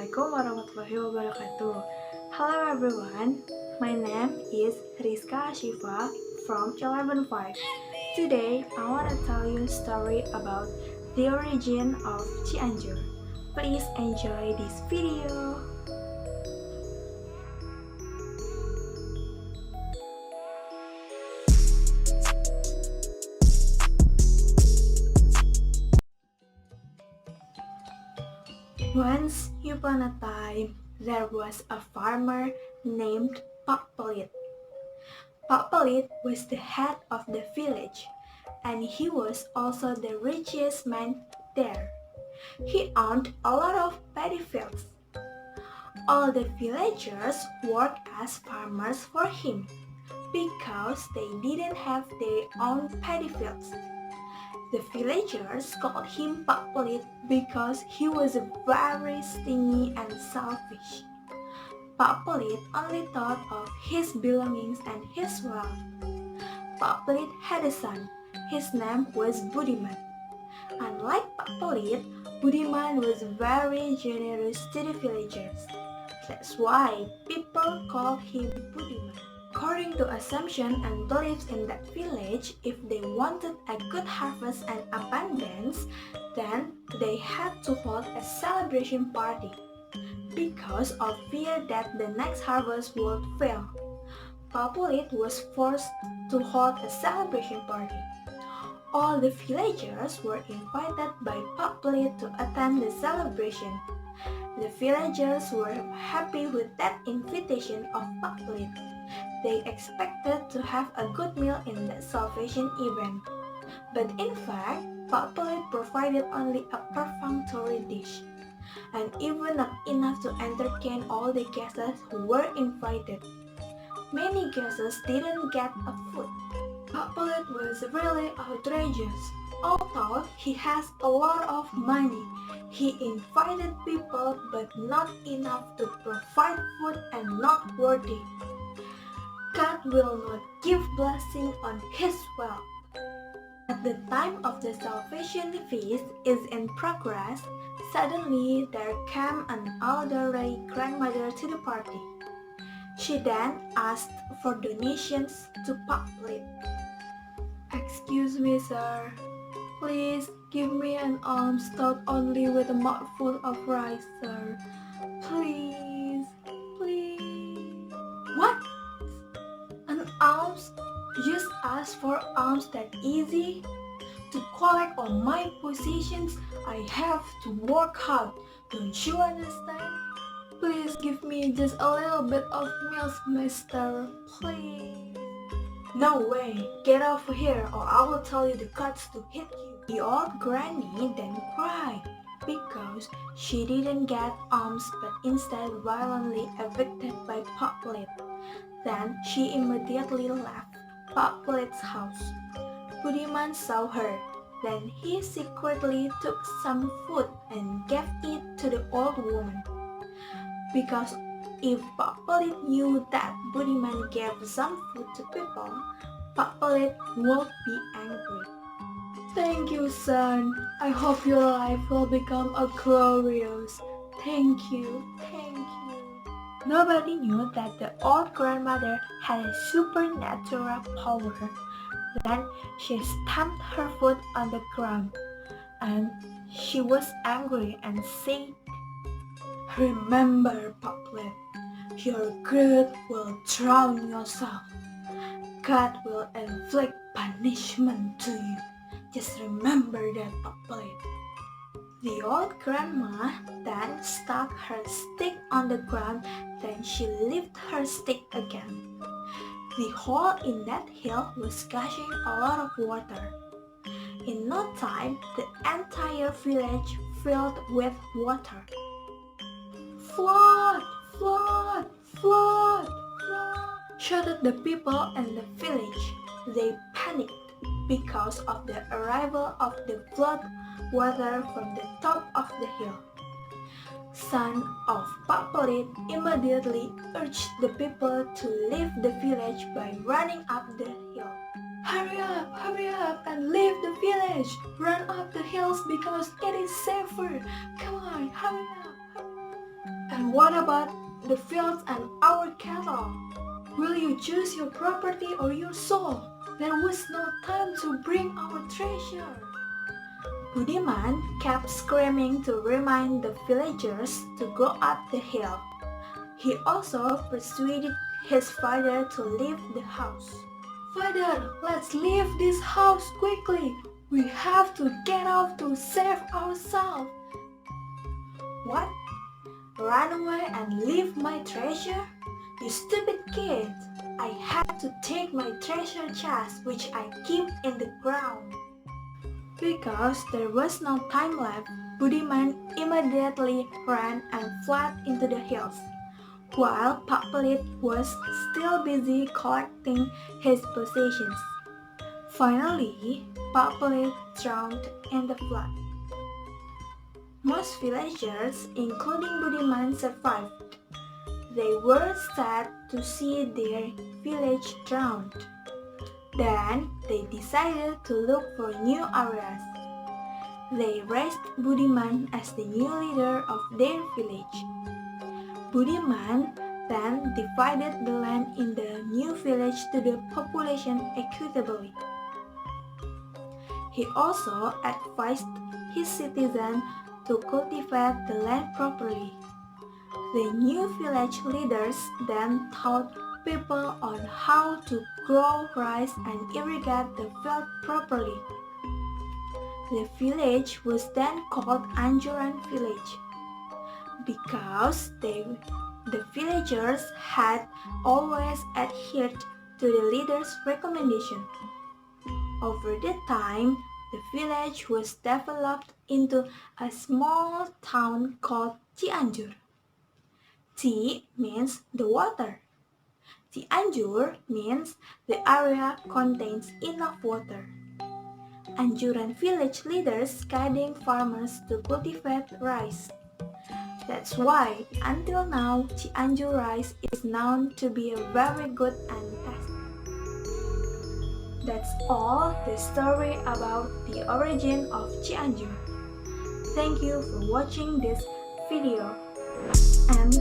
Assalamualaikum warahmatullahi wabarakatuh. Hello everyone, my name is Asyifa from XI-5. Today, I want to tell you a story about the origin of Cianjur. Please enjoy this video. Once upon a time, there was a farmer named Pak Pelit. Pak Pelit was the head of the village, and he was also the richest man there. He owned a lot of paddy fields. All the villagers worked as farmers for him because they didn't have their own paddy fields. The villagers called him Pak Pelit because he was very stingy and selfish. Pak Pelit only thought of his belongings and his wealth. Pak Pelit had a son. His name was Budiman. Unlike Pak Pelit, Budiman was very generous to the villagers. That's why people called him Budiman. According to assumption and beliefs in that village, if they wanted a good harvest and abundance, then they had to hold a celebration party. Because of fear that the next harvest would fail, Pak Pelit was forced to hold a celebration party. All the villagers were invited by Pak Pelit to attend the celebration. The villagers were happy with that invitation of Pak Pelit. They expected to have a good meal in that celebration event. But in fact, Pak Pelit provided only a perfunctory dish, and even not enough to entertain all the guests who were invited. Many guests didn't get a food. Pak Pelit was really outrageous. Although he has a lot of money, he invited people but not enough to provide food and not worthy. God will not give blessing on his wealth. At the time of the salvation feast is in progress, suddenly there came an elderly grandmother to the party. She then asked for donations to Pak Pelit. "Excuse me, sir. Please give me an alms not only with a mouthful of rice, sir. Please, please." "What? An alms? Just ask for alms that easy? To collect all my possessions, I have to work hard. Don't you understand? Please give me just a little bit of milk, mister. Please." "No way. Get over here or I will tell you the guts to hit you." The old granny then cried because she didn't get alms but instead violently evicted by Pak Pelit. Then she immediately left Pak Pelit's house. Budiman saw her. Then he secretly took some food and gave it to the old woman. Because if Pak Pelit knew that Budiman gave some food to people, Pak Pelit would be angry. "Thank you, son. I hope your life will become a glorious. Thank you, thank you." Nobody knew that the old grandmother had a supernatural power. Then she stamped her foot on the ground, and she was angry and said, "Remember, Pak Pelit, your greed will drown yourself. God will inflict punishment to you. Just remember that, Pak Pelit." The old grandma then stuck her stick on the ground, then she lifted her stick again. The hole in that hill was gushing a lot of water. In no time, the entire village filled with water. "Flood! Flood! Flood! Flood!" shouted the people in the village. They panicked because of the arrival of the flood water from the top of the hill. Son of Pak Pelit immediately urged the people to leave the village by running up the hill. Hurry up and leave the village! Run up the hills because it is safer! Come on, hurry up! And what about the fields and our cattle? Will you choose your property or your soul? There was no time to bring our treasure. Budiman kept screaming to remind the villagers to go up the hill. He also persuaded his father to leave the house. Father, let's leave this house quickly. We have to get off to save ourselves. What? Run away and leave my treasure? You stupid kid! I had to take my treasure chest which I keep in the ground. Because there was no time left, Budiman immediately ran and fled into the hills, while Pakpelit was still busy collecting his possessions. Finally, Pakpelit drowned in the flood. Most villagers, including Budiman, survived. They were sad to see their village drowned. Then they decided to look for new areas. They raised Budiman as the new leader of their village. Budiman then divided the land in the new village to the population equitably. He also advised his citizens to cultivate the land properly. The new village leaders then taught people on how to grow rice and irrigate the field properly. The village was then called Anjuran village because the villagers had always adhered to the leader's recommendation. Over the time, the village was developed into a small town called Cianjur. Ci means the water. Cianjur means the area contains enough water. Anjuran village leaders guiding farmers to cultivate rice. That's why until now Cianjur rice is known to be very good and tasty. That's all the story about the origin of Cianjur. Thank you for watching this video and